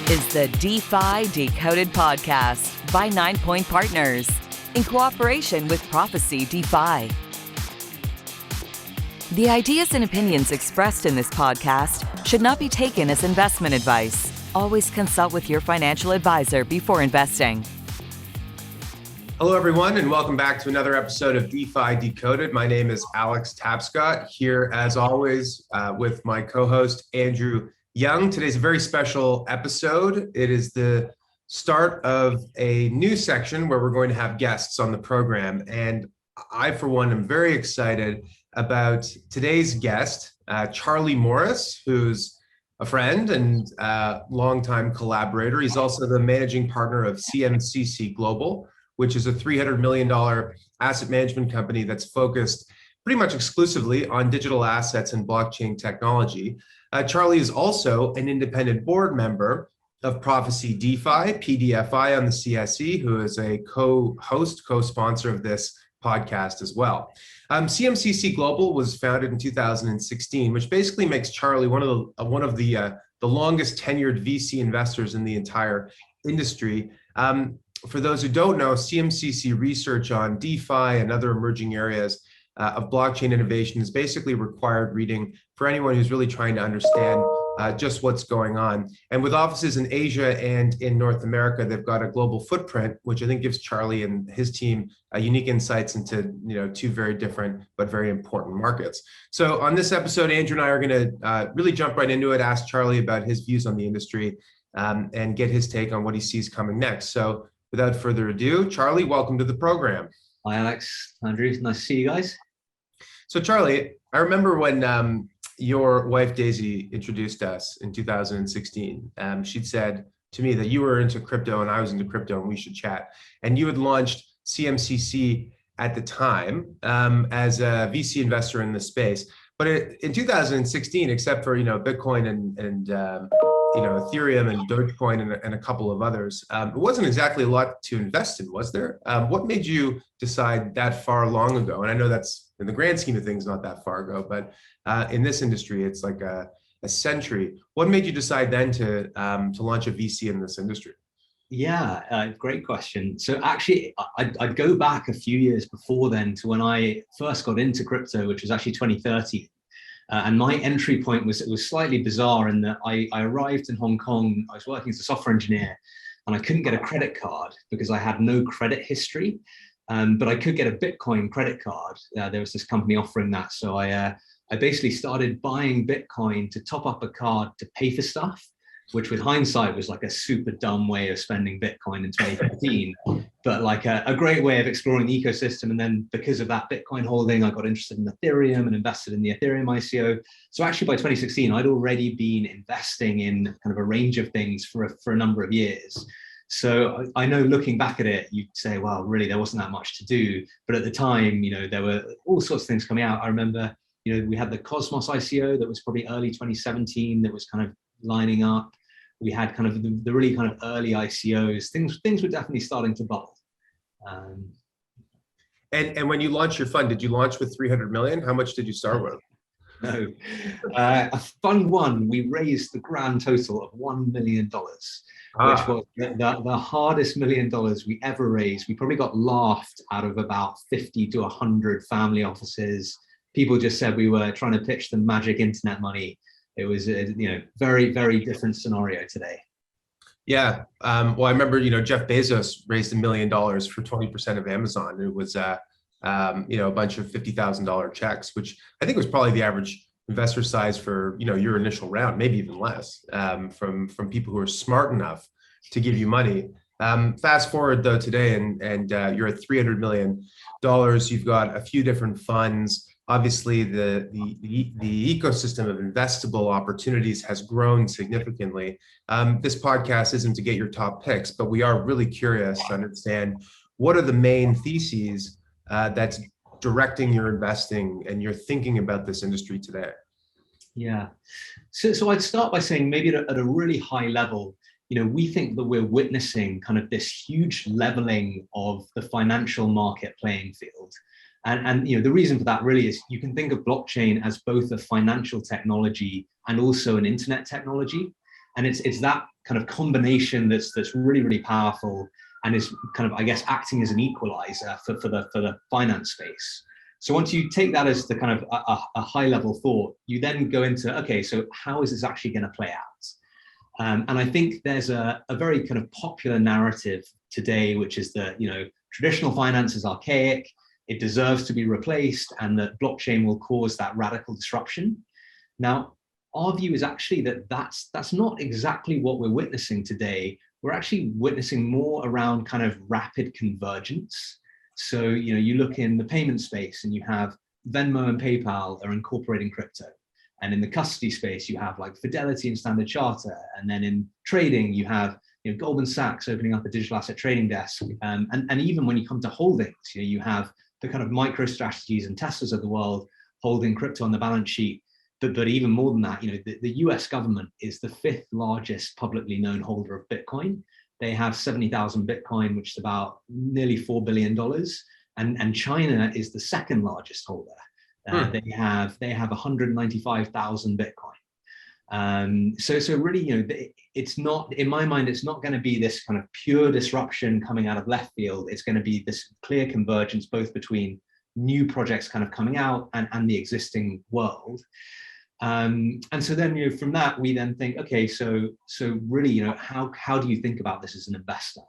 is the DeFi Decoded podcast by 9 Point Partners in cooperation with Prophecy Defi. The ideas and opinions expressed in this podcast should not be taken as investment advice. Always consult with your financial advisor before investing. Hello, everyone, and welcome back to another episode of DeFi Decoded. My name is Alex Tapscott, here as always with my co-host Andrew Young. Today's a very special episode. It is the start of a new section where we're going to have guests on the program. And I, for one, am very excited about today's guest, Charlie Morris, who's a friend and longtime collaborator. He's also the managing partner of CMCC Global, which is a $300 million asset management company that's focused pretty much exclusively on digital assets and blockchain technology. Charlie is also an independent board member of Prophecy Defi, PDFI on the CSE, who is a co-sponsor of this podcast as well. CMCC Global was founded in 2016, which basically makes Charlie one of the longest tenured VC investors in the entire industry. For those who don't know, CMCC research on DeFi and other emerging areas of blockchain innovation is basically required reading for anyone who's really trying to understand just what's going on. And with offices in Asia and in North America, they've got a global footprint, which I think gives Charlie and his team unique insights into two very different but very important markets. So on this episode, Andrew and I are going to really jump right into it, ask Charlie about his views on the industry and get his take on what he sees coming next. So without further ado, Charlie, welcome to the program. Hi, Alex, Andrew, nice to see you guys. So Charlie, I remember when your wife Daisy introduced us in 2016. She'd said to me that you were into crypto and I was into crypto and we should chat. And you had launched CMCC at the time as a VC investor in the space. But in 2016, except for Bitcoin and Ethereum and Dogecoin and a couple of others, it wasn't exactly a lot to invest in, was there? What made you decide that far long ago? And I know that's in the grand scheme of things not that far ago, but in this industry, it's like a century. What made you decide then to launch a VC in this industry? Yeah, great question. So actually, I'd go back a few years before then to when I first got into crypto, which was actually 2013. And my entry point was slightly bizarre in that I arrived in Hong Kong. I was working as a software engineer and I couldn't get a credit card because I had no credit history, but I could get a Bitcoin credit card. There was this company offering that. So I basically started buying Bitcoin to top up a card to pay for stuff, which with hindsight was like a super dumb way of spending Bitcoin in 2015, but like a great way of exploring the ecosystem. And then because of that Bitcoin holding, I got interested in Ethereum and invested in the Ethereum ICO. So actually by 2016, I'd already been investing in kind of a range of things for a number of years. So I know looking back at it, you'd say, well, really, there wasn't that much to do. But at the time, there were all sorts of things coming out. I remember, we had the Cosmos ICO that was probably early 2017 that was kind of lining up. We had kind of the really kind of early ICOs. Things were definitely starting to bubble. And when you launched your fund, did you launch with 300 million? How much did you start with? No, fund one, we raised the grand total of $1 million, which was the hardest $1 million we ever raised. We probably got laughed out of about 50 to 100 family offices. People just said we were trying to pitch them magic internet money. It was a very, very different scenario today. Yeah. Well, I remember, Jeff Bezos raised $1 million for 20% of Amazon. It was, a bunch of $50,000 checks, which I think was probably the average investor size for, your initial round, maybe even less, from people who are smart enough to give you money. Fast forward though today and you're at $300 million. You've got a few different funds. Obviously, the ecosystem of investable opportunities has grown significantly. This podcast isn't to get your top picks, but we are really curious to understand what are the main theses that's directing your investing and your thinking about this industry today. Yeah, so I'd start by saying maybe at a really high level, we think that we're witnessing kind of this huge leveling of the financial market playing field. And the reason for that really is you can think of blockchain as both a financial technology and also an internet technology. And it's that kind of combination that's really, really powerful and is kind of, I guess, acting as an equalizer for the finance space. So once you take that as the kind of a high level thought, you then go into, okay, so how is this actually going to play out? And I think there's a very kind of popular narrative today, which is that, traditional finance is archaic, it deserves to be replaced, and that blockchain will cause that radical disruption. Now, our view is actually that that's not exactly what we're witnessing today. We're actually witnessing more around kind of rapid convergence. So, you look in the payment space and you have Venmo and PayPal are incorporating crypto. And in the custody space, you have like Fidelity and Standard Charter. And then in trading, you have Goldman Sachs opening up a digital asset trading desk. And even when you come to holdings, you have the kind of MicroStrategies and Teslas of the world holding crypto on the balance sheet. But even more than that, the US government is the 5th largest publicly known holder of Bitcoin. They have 70,000 Bitcoin, which is about nearly $4 billion. And China is the 2nd largest holder. They have 195,000 Bitcoin. So really, it's not, in my mind, it's not going to be this kind of pure disruption coming out of left field. It's going to be this clear convergence, both between new projects kind of coming out and the existing world. And so then, from that, we then think, okay, so really, how do you think about this as an investor?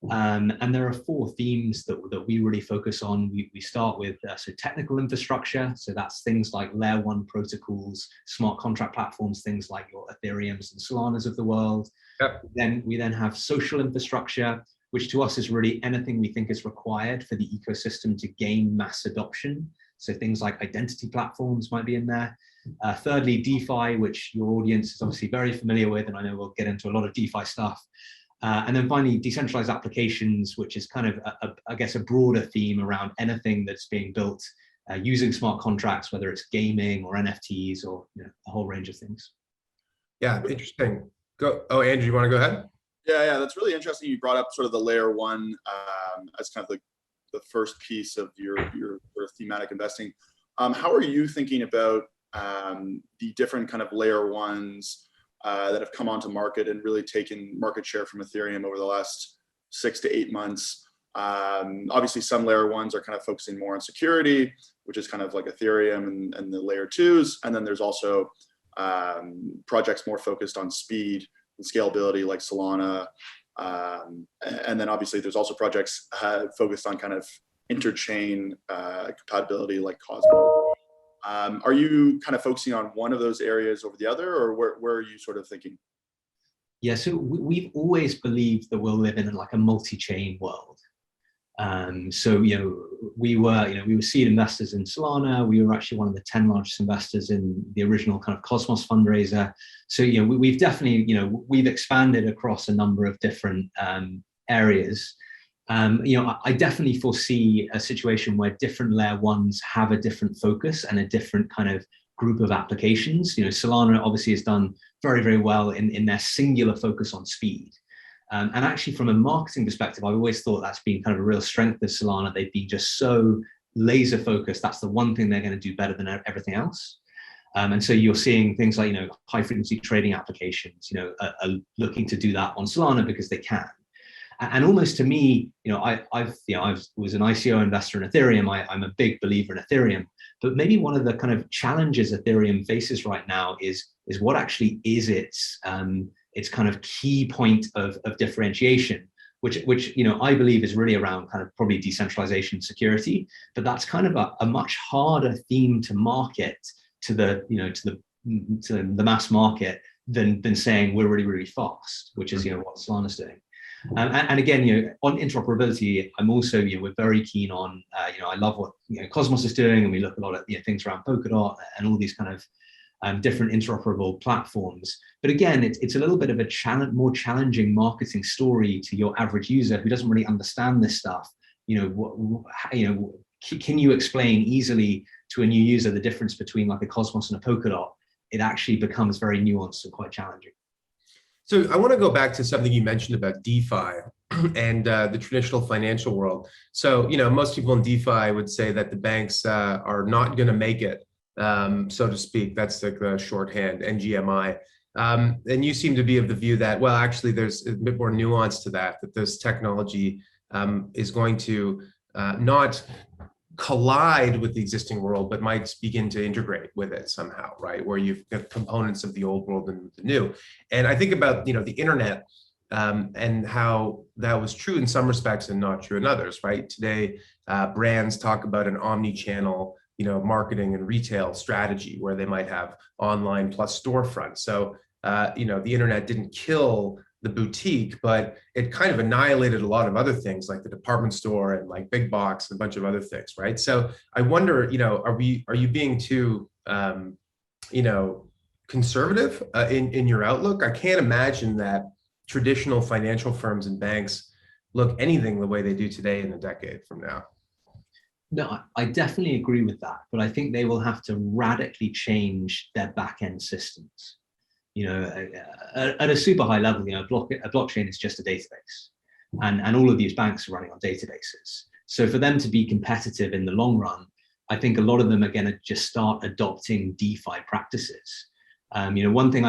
And there are 4 themes that we really focus on. We start with so technical infrastructure. So that's things like layer 1 protocols, smart contract platforms, things like your Ethereums and Solanas of the world. Yep. Then we have social infrastructure, which to us is really anything we think is required for the ecosystem to gain mass adoption. So things like identity platforms might be in there. Thirdly, DeFi, which your audience is obviously very familiar with, and I know we'll get into a lot of DeFi stuff. And then finally, decentralized applications, which is kind of, I guess, a broader theme around anything that's being built using smart contracts, whether it's gaming or NFTs or a whole range of things. Yeah, interesting. Oh, Andrew, you want to go ahead? Yeah, that's really interesting. You brought up sort of the layer 1 as kind of the first piece of your sort of thematic investing. How are you thinking about the different kind of layer 1s that have come onto market and really taken market share from Ethereum over the last 6 to 8 months? Obviously, some layer 1s are kind of focusing more on security, which is kind of like Ethereum and the layer 2s. And then there's also projects more focused on speed and scalability like Solana. And then obviously there's also projects focused on kind of interchain compatibility like Cosmos. Are you kind of focusing on one of those areas over the other, or where are you sort of thinking? Yeah, so we've always believed that we'll live in like a multi-chain world. So we were seed investors in Solana. We were actually one of the 10 largest investors in the original kind of Cosmos fundraiser. So we've definitely we've expanded across a number of different areas. I definitely foresee a situation where different layer 1s have a different focus and a different kind of group of applications. Solana obviously has done very, very well in their singular focus on speed. And actually, from a marketing perspective, I've always thought that's been kind of a real strength of Solana. They've been just so laser focused. That's the one thing they're going to do better than everything else. And so you're seeing things like, high frequency trading applications, are looking to do that on Solana because they can. And almost to me, I was an ICO investor in Ethereum. I'm a big believer in Ethereum. But maybe one of the kind of challenges Ethereum faces right now is what actually is its kind of key point of differentiation, which I believe is really around kind of probably decentralization and security. But that's kind of a much harder theme to market to the mass market than saying we're really, really fast, which is what Solana's doing. And again, on interoperability, I'm also, we're very keen on, I love what Cosmos is doing, and we look a lot at things around Polkadot and all these kind of different interoperable platforms. But again, it's a little bit of a more challenging marketing story to your average user who doesn't really understand this stuff. Can you explain easily to a new user the difference between like a Cosmos and a Polkadot? It actually becomes very nuanced and quite challenging. So I want to go back to something you mentioned about DeFi and the traditional financial world. So, most people in DeFi would say that the banks are not going to make it, so to speak. That's like the shorthand, NGMI. And you seem to be of the view that, well, actually, there's a bit more nuance to that this technology is going to not collide with the existing world, but might begin to integrate with it somehow, right? Where you've got components of the old world and the new. And I think about, the internet and how that was true in some respects and not true in others, right? Today, brands talk about an omni-channel, marketing and retail strategy where they might have online plus storefront. So, the internet didn't kill the boutique, but it kind of annihilated a lot of other things like the department store and like big box and a bunch of other things, right? So I wonder, are you being too, conservative in your outlook? I can't imagine that traditional financial firms and banks look anything the way they do today in a decade from now. No, I definitely agree with that, but I think they will have to radically change their back-end systems. At a super high level, a blockchain is just a database, and all of these banks are running on databases. So for them to be competitive in the long run, I think a lot of them are going to just start adopting DeFi practices. One thing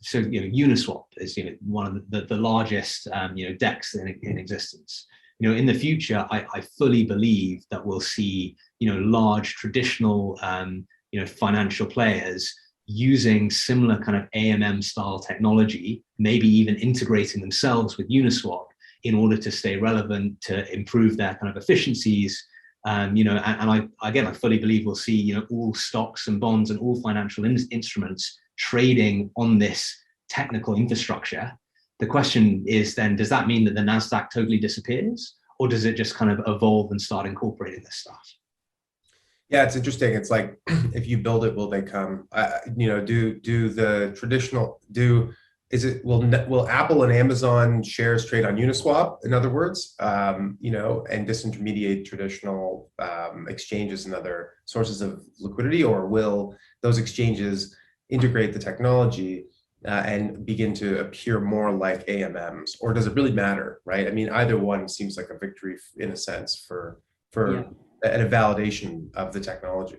Uniswap is one of the largest DEX in existence. In the future, I fully believe that we'll see large traditional financial players using similar kind of AMM style technology, maybe even integrating themselves with Uniswap in order to stay relevant, to improve their kind of efficiencies. I fully believe we'll see all stocks and bonds and all financial instruments trading on this technical infrastructure. The question is then, does that mean that the NASDAQ totally disappears, or does it just kind of evolve and start incorporating this stuff? Yeah, it's interesting. It's like, if you build it, will they come? Will Apple and Amazon shares trade on Uniswap? In other words, and disintermediate traditional exchanges and other sources of liquidity, or will those exchanges integrate the technology and begin to appear more like AMMs, or does it really matter, right? I mean, either one seems like a victory in a sense for and a validation of the technology.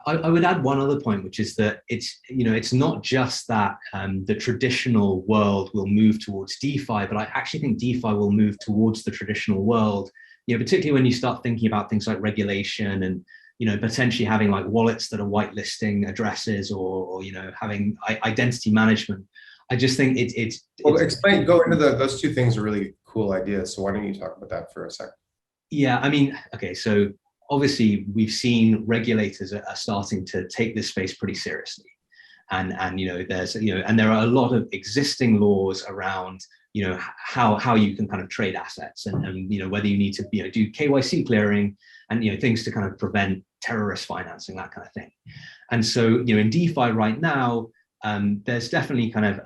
I would add one other point, which is that it's not just that the traditional world will move towards DeFi, but I actually think DeFi will move towards the traditional world, particularly when you start thinking about things like regulation and potentially having like wallets that are whitelisting addresses or having identity management. I just think it's explain, go into those two things are really cool ideas. So why don't you talk about that for a second? Yeah, I mean, okay, so obviously we've seen regulators are starting to take this space pretty seriously. And there's, and there are a lot of existing laws around, how you can kind of trade assets and whether you need to, do KYC clearing and, things to kind of prevent terrorist financing, that kind of thing. And so, in DeFi right now, there's definitely kind of,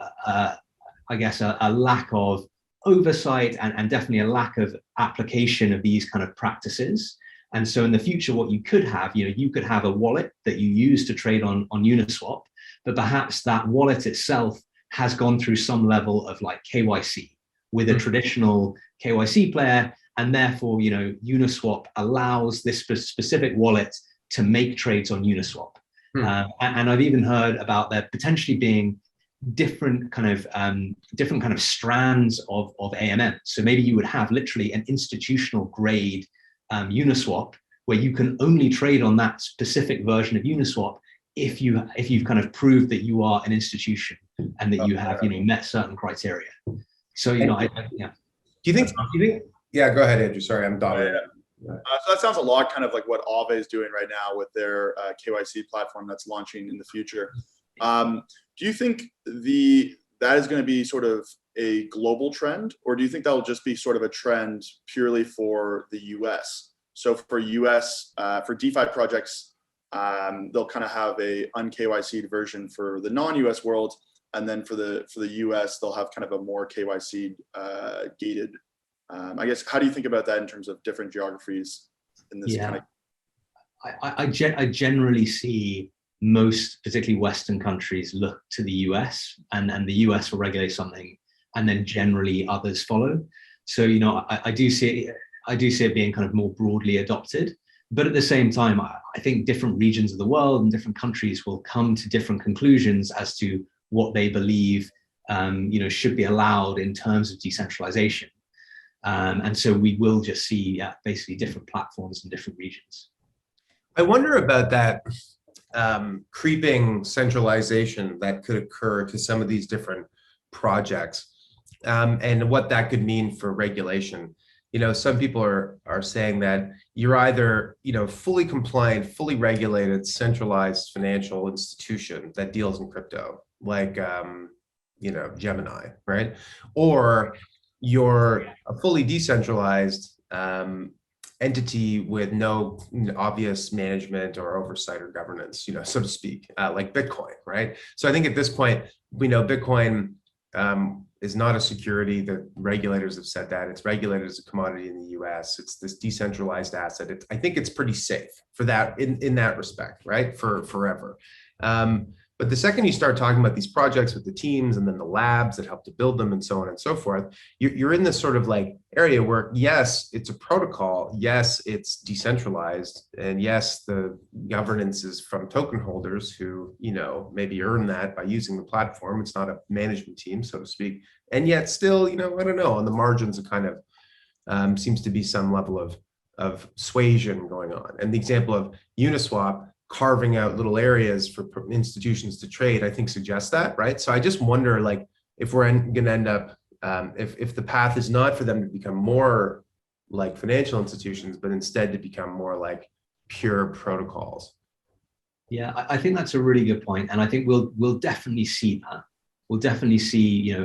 a lack of oversight and definitely a lack of application of these kind of practices. And so in the future, what you could have, you could have a wallet that you use to trade on Uniswap, but perhaps that wallet itself has gone through some level of like KYC with a traditional KYC player. And therefore, Uniswap allows this specific wallet to make trades on Uniswap. And I've even heard about there potentially being different kind of strands of AMM. So maybe you would have literally an institutional grade Uniswap where you can only trade on that specific version of Uniswap if you've kind of proved that you are an institution and that you have met certain criteria. So Do you think? Yeah, go ahead, Andrew. Sorry, I'm dominating. So that sounds a lot kind of like what Aave is doing right now with their KYC platform that's launching in the future. Do you think that is going to be sort of a global trend, or do you think that will just be sort of a trend purely for the US? So for US, for DeFi projects, they'll kind of have a un-KYC'd version for the non-US world, and then for the US, they'll have kind of a more KYC gated. I guess, how do you think about that in terms of different geographies in this kind of? I generally see most, particularly Western countries, look to the US, and the US will regulate something, and then generally others follow. So I do see it being kind of more broadly adopted. But at the same time, I think different regions of the world and different countries will come to different conclusions as to what they believe should be allowed in terms of decentralization. And so we will just see basically different platforms in different regions. I wonder about that creeping centralization that could occur to some of these different projects, and what that could mean for regulation. Some people are saying that you're either, fully compliant, fully regulated, centralized financial institution that deals in crypto, like, Gemini, right? Or you're a fully decentralized entity with no obvious management or oversight or governance, so to speak, like Bitcoin, right? So I think at this point, we know Bitcoin is not a security. The regulators have said that. It's regulated as a commodity in the US. It's this decentralized asset. I think it's pretty safe for that in that respect, right? For forever. But the second you start talking about these projects with the teams and then the labs that help to build them and so on and so forth, you're in this sort of like area where, yes, it's a protocol. Yes, it's decentralized. And yes, the governance is from token holders who, maybe earn that by using the platform. It's not a management team, so to speak. And yet still, I don't know, on the margins, it kind of seems to be some level of suasion going on. And the example of Uniswap carving out little areas for institutions to trade, I think suggests that, right? So I just wonder, like, if we're going to end up, if the path is not for them to become more like financial institutions, but instead to become more like pure protocols. Yeah, I think that's a really good point, and I think we'll definitely see that. We'll definitely see,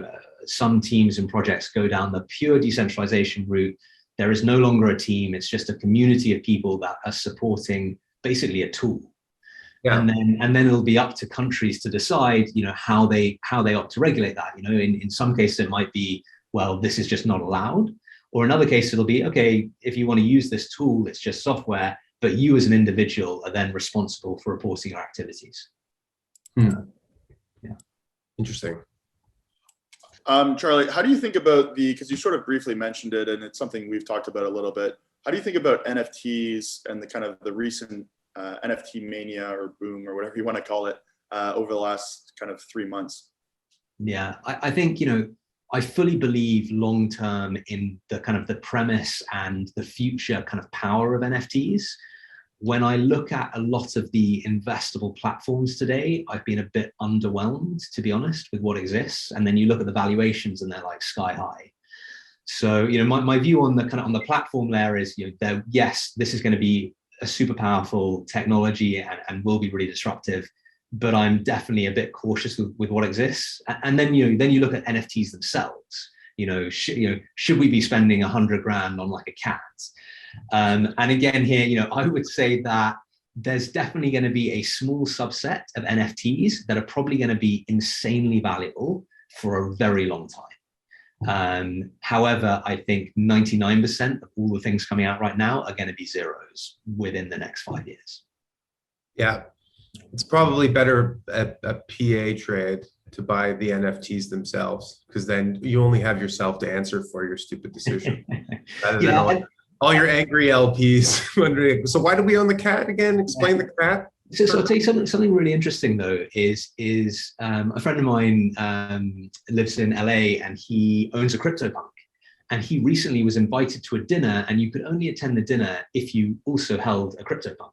some teams and projects go down the pure decentralization route. There is no longer a team; it's just a community of people that are supporting basically a tool. Yeah. And then it'll be up to countries to decide, how they opt to regulate that. In some cases it might be, well, this is just not allowed, or in other cases it'll be, okay, if you want to use this tool, it's just software, but you as an individual are then responsible for reporting your activities. Yeah. Interesting. Charlie, how do you think about because you sort of briefly mentioned it, and it's something we've talked about a little bit. How do you think about NFTs and the kind of the recent NFT mania or boom or whatever you want to call it over the last kind of 3 months? Yeah, I think, I fully believe long term in the kind of the premise and the future kind of power of NFTs. When I look at a lot of the investable platforms today, I've been a bit underwhelmed, to be honest, with what exists. And then you look at the valuations and they're like sky high. So, my view on the kind of on the platform layer is, yes, this is going to be a super powerful technology and will be really disruptive, but I'm definitely a bit cautious with what exists. And then, then you look at NFTs themselves. Should we be spending 100 grand on like a cat? And again, here, I would say that there's definitely going to be a small subset of NFTs that are probably going to be insanely valuable for a very long time. However, I think 99% of all the things coming out right now are going to be zeros within the next 5 years. Yeah, it's probably better at a PA trade to buy the NFTs themselves, because then you only have yourself to answer for your stupid decision. Rather than all your angry LPs wondering, so why do we own the cat again? Explain the cat. So I'll tell you something really interesting though, is a friend of mine lives in LA and he owns a CryptoPunk, and he recently was invited to a dinner, and you could only attend the dinner if you also held a CryptoPunk.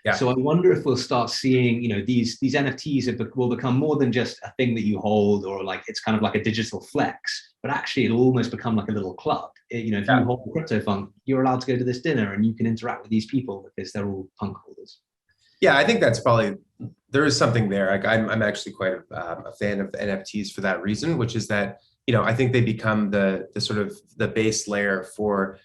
Yeah. So I wonder if we'll start seeing, these NFTs will become more than just a thing that you hold, or like it's kind of like a digital flex, but actually it'll almost become like a little club. If you hold a CryptoPunk, you're allowed to go to this dinner and you can interact with these people because they're all punk holders. Yeah, I think that's probably, there is something there. Like I'm actually quite a fan of NFTs for that reason, which is that, I think they become the sort of the base layer for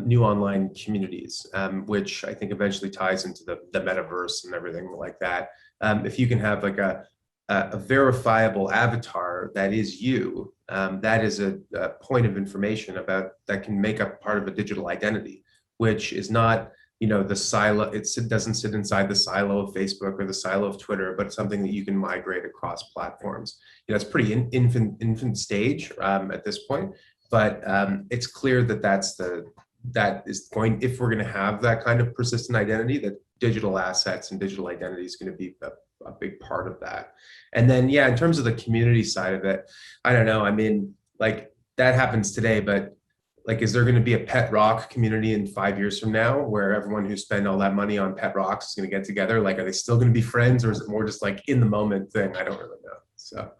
new online communities, which I think eventually ties into the metaverse and everything like that. If you can have like a verifiable avatar that is you, that is a point of information about that can make up part of a digital identity, which is not, the silo. It doesn't sit inside the silo of Facebook or the silo of Twitter, but it's something that you can migrate across platforms. It's pretty infant stage at this point, but it's clear that is going, if we're going to have that kind of persistent identity, that digital assets and digital identity is going to be a big part of that. And then, yeah, in terms of the community side of it, I don't know. I mean, like that happens today, but like, is there going to be a pet rock community in 5 years from now where everyone who spent all that money on pet rocks is going to get together? Like, are they still going to be friends, or is it more just like in the moment thing? I don't really know. So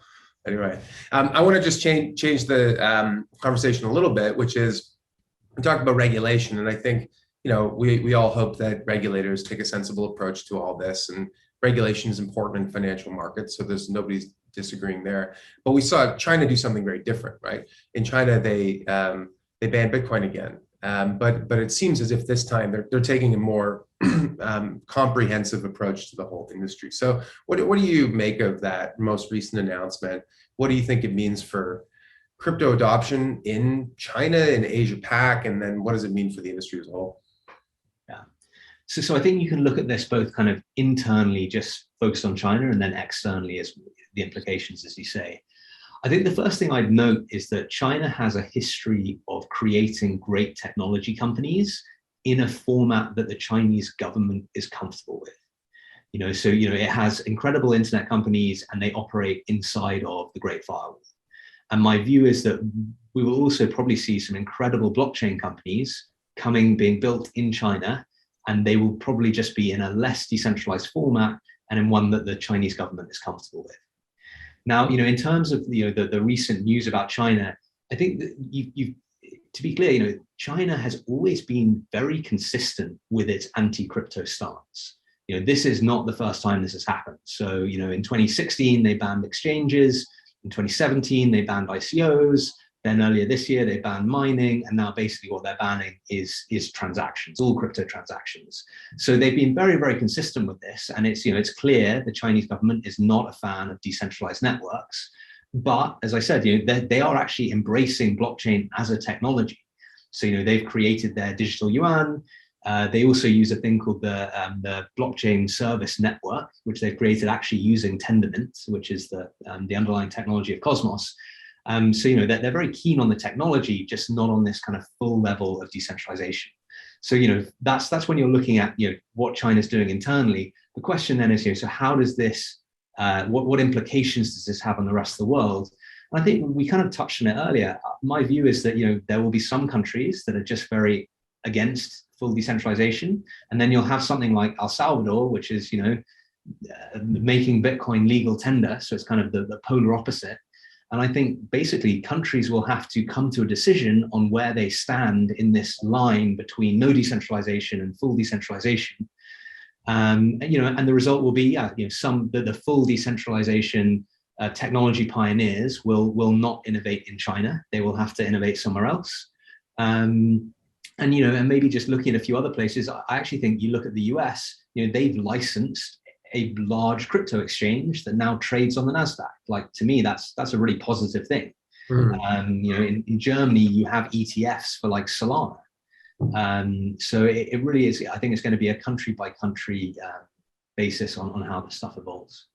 anyway, I want to just change the conversation a little bit, which is we talked about regulation. And I think, we all hope that regulators take a sensible approach to all this, and regulation is important in financial markets. So there's nobody's disagreeing there, but we saw China do something very different, right? In China, they banned Bitcoin again. But it seems as if this time they're taking a more comprehensive approach to the whole industry. So what do you make of that most recent announcement? What do you think it means for crypto adoption in China and Asia Pac? And then what does it mean for the industry as a whole? Yeah. So I think you can look at this both kind of internally, just focused on China, and then externally as the implications, as you say. I think the first thing I'd note is that China has a history of creating great technology companies in a format that the Chinese government is comfortable with. So it has incredible internet companies, and they operate inside of the Great Firewall. And my view is that we will also probably see some incredible blockchain companies being built in China, and they will probably just be in a less decentralized format and in one that the Chinese government is comfortable with. Now, in terms of the recent news about China, I think that to be clear, China has always been very consistent with its anti-crypto stance. This is not the first time this has happened. So, in 2016 they banned exchanges, in 2017 they banned ICOs, then earlier this year they banned mining, and now basically what they're banning is transactions, all crypto transactions. So they've been very, very consistent with this, and it's clear the Chinese government is not a fan of decentralized networks. But as I said, they are actually embracing blockchain as a technology. So they've created their digital yuan. They also use a thing called the blockchain service network, which they've created actually using Tendermint, which is the underlying technology of Cosmos. So they're very keen on the technology, just not on this kind of full level of decentralization. So that's when you're looking at what China's doing internally. The question then is so how does this what implications does this have on the rest of the world? And I think we kind of touched on it earlier. My view is that there will be some countries that are just very against full decentralization, and then you'll have something like El Salvador, which is making Bitcoin legal tender. So it's kind of the polar opposite. And I think basically countries will have to come to a decision on where they stand in this line between no decentralization and full decentralization. And the result will be, the full decentralization technology pioneers will not innovate in China. They will have to innovate somewhere else. And maybe just looking at a few other places, I actually think you look at the US, they've licensed a large crypto exchange that now trades on the NASDAQ. Like, to me, that's a really positive thing. In Germany, you have ETFs for like Solana. So it really is, I think it's going to be a country by country basis on how this stuff evolves.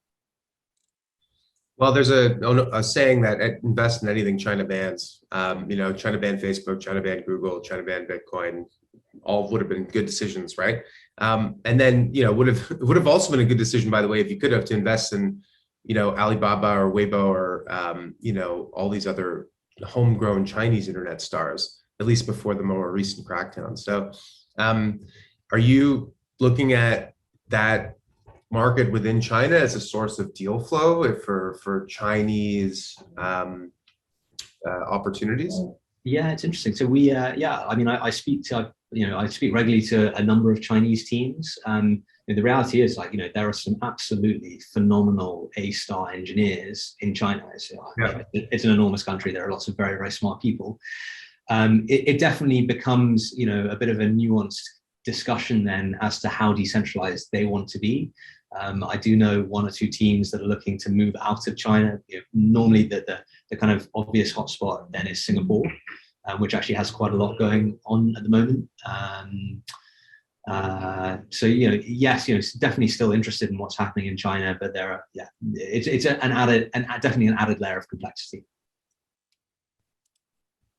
Well, there's a saying that invest in anything China bans. China banned Facebook, China banned Google, China banned Bitcoin. All would have been good decisions, right? And then would have also been a good decision, by the way, if you could have, to invest in Alibaba or Weibo or all these other homegrown Chinese internet stars, at least before the more recent crackdown. So are you looking at that market within China as a source of deal flow for Chinese opportunities? Yeah, it's interesting. So we, I speak regularly to a number of Chinese teams. The reality is, there are some absolutely phenomenal A-star engineers in China. It's an enormous country. There are lots of very, very smart people. It definitely becomes, a bit of a nuanced discussion then as to how decentralized they want to be. I do know one or two teams that are looking to move out of China. Normally the kind of obvious hotspot then is Singapore, which actually has quite a lot going on at the moment. Yes, it's definitely still interested in what's happening in China, but there are, it's definitely an added layer of complexity.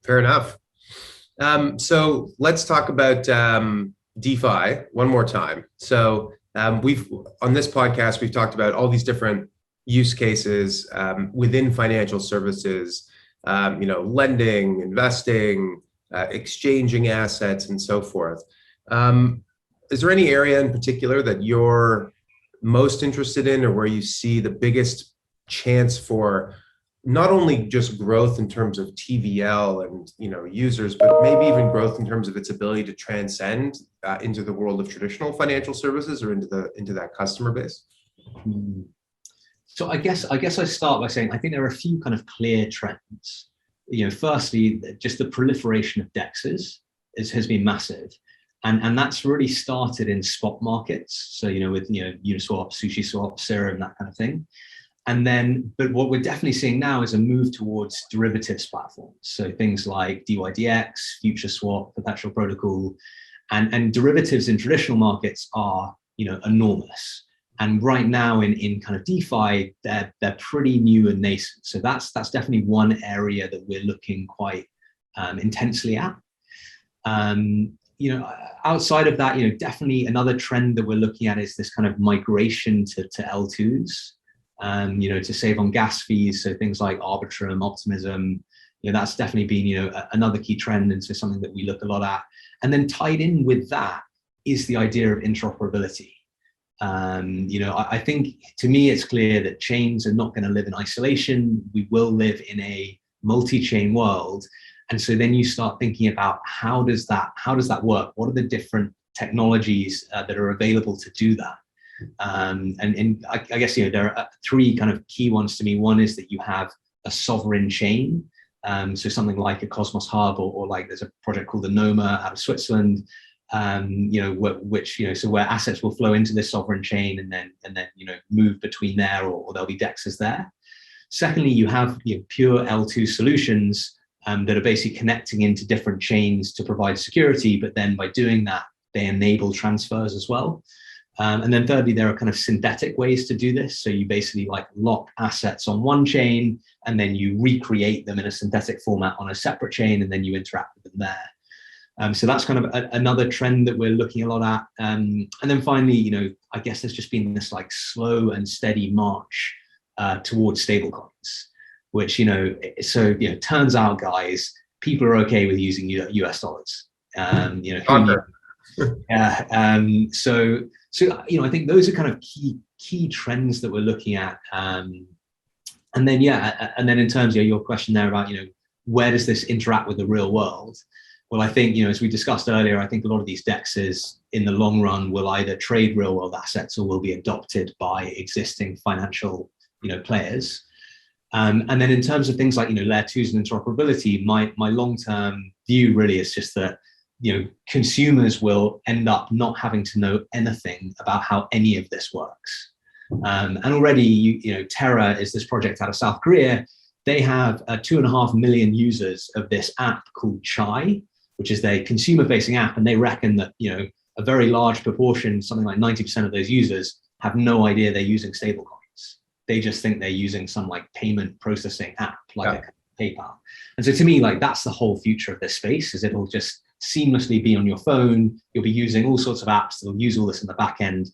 Fair enough. So let's talk about DeFi one more time. So We've on this podcast, we've talked about all these different use cases within financial services, lending, investing, exchanging assets, and so forth. Is there any area in particular that you're most interested in, or where you see the biggest chance for not only just growth in terms of TVL and users, but maybe even growth in terms of its ability to transcend into the world of traditional financial services or into that customer base? So I guess I start by saying I think there are a few kind of clear trends. Firstly, just the proliferation of DEXs has been massive. And that's really started in spot markets. So, with, Uniswap, SushiSwap, Serum, that kind of thing. And then, but what we're definitely seeing now is a move towards derivatives platforms. So things like DYDX, FutureSwap, Perpetual Protocol, and derivatives in traditional markets are, enormous. And right now in kind of DeFi, they're pretty new and nascent. So that's definitely one area that we're looking quite intensely at. Outside of that, definitely another trend that we're looking at is this kind of migration to L2s, to save on gas fees. So things like Arbitrum, Optimism, that's definitely been, another key trend. And so something that we look a lot at. And then tied in with that is the idea of interoperability. I think to me, it's clear that chains are not going to live in isolation. We will live in a multi-chain world. And so then you start thinking about how does that work? What are the different technologies that are available to do that? And I guess, there are three kind of key ones to me. One is that you have a sovereign chain. So something like a Cosmos Hub or like there's a project called the Noma out of Switzerland, so where assets will flow into this sovereign chain and then move between there, or there'll be DEXs there. Secondly, you have pure L2 solutions that are basically connecting into different chains to provide security, but then by doing that, they enable transfers as well. And then thirdly, there are kind of synthetic ways to do this. So you basically like lock assets on one chain, and then you recreate them in a synthetic format on a separate chain, and then you interact with them there. So that's kind of another trend that we're looking a lot at. And then finally, I guess there's just been this like slow and steady march towards stablecoins, which, turns out, guys, people are okay with using US dollars. So I think those are kind of key trends that we're looking at. And then in terms of your question there about, where does this interact with the real world? Well, I think, as we discussed earlier, I think a lot of these DEXs in the long run will either trade real world assets or will be adopted by existing financial, players. And then in terms of things like, layer twos and interoperability, my long-term view really is just that, consumers will end up not having to know anything about how any of this works. And already, Terra is this project out of South Korea. They have 2.5 million users of this app called Chai, which is their consumer-facing app. And they reckon that, a very large proportion, something like 90% of those users have no idea they're using stablecoins. They just think they're using some like payment processing app, like a PayPal. And so to me, like that's the whole future of this space, is it'll just seamlessly be on your phone. You'll be using all sorts of apps that'll use all this in the back end.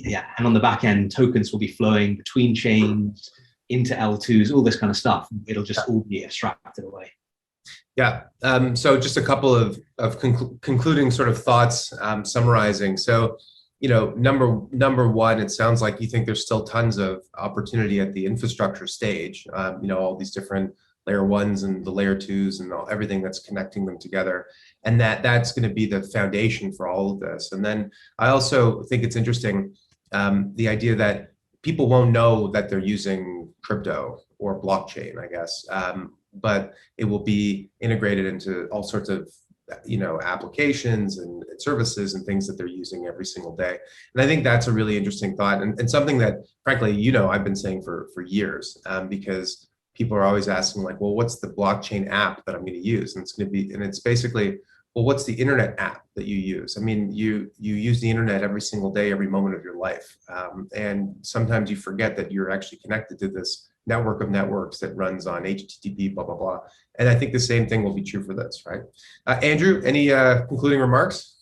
And on the back end, tokens will be flowing between chains into L2s, all this kind of stuff. It'll just all be abstracted away. Yeah. So just a couple of concluding sort of thoughts, summarizing. So, number one, it sounds like you think there's still tons of opportunity at the infrastructure stage. All these different layer ones and the layer twos and everything that's connecting them together, and that's going to be the foundation for all of this. And then I also think it's interesting, the idea that people won't know that they're using crypto or blockchain, I guess, but it will be integrated into all sorts of applications and services and things that they're using every single day. And I think that's a really interesting thought, and something that frankly, I've been saying for years, because people are always asking like, well, what's the blockchain app that I'm going to use? And it's basically, well, what's the internet app that you use? I mean, you use the internet every single day, every moment of your life. And sometimes you forget that you're actually connected to this network of networks that runs on HTTP, blah, blah, blah. And I think the same thing will be true for this, right? Andrew, any concluding remarks?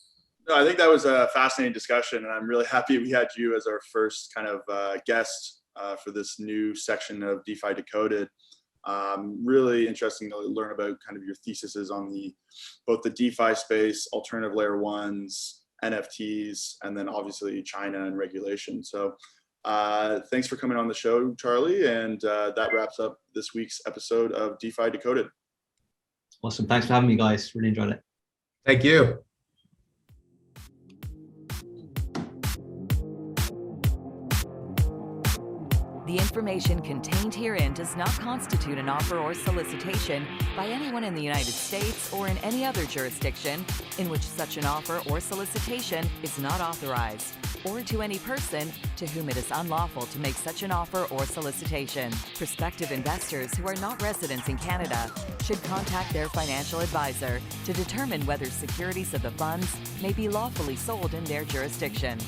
No, I think that was a fascinating discussion, and I'm really happy we had you as our first kind of guest for this new section of DeFi Decoded. Really interesting to learn about kind of your theses on both the DeFi space, alternative layer ones, NFTs, and then obviously China and regulation. So thanks for coming on the show, Charlie. And that wraps up this week's episode of DeFi Decoded. Awesome. Thanks for having me, guys. Really enjoyed it. Thank you. The information contained herein does not constitute an offer or solicitation by anyone in the United States or in any other jurisdiction in which such an offer or solicitation is not authorized, or to any person to whom it is unlawful to make such an offer or solicitation. Prospective investors who are not residents in Canada should contact their financial advisor to determine whether securities of the funds may be lawfully sold in their jurisdiction.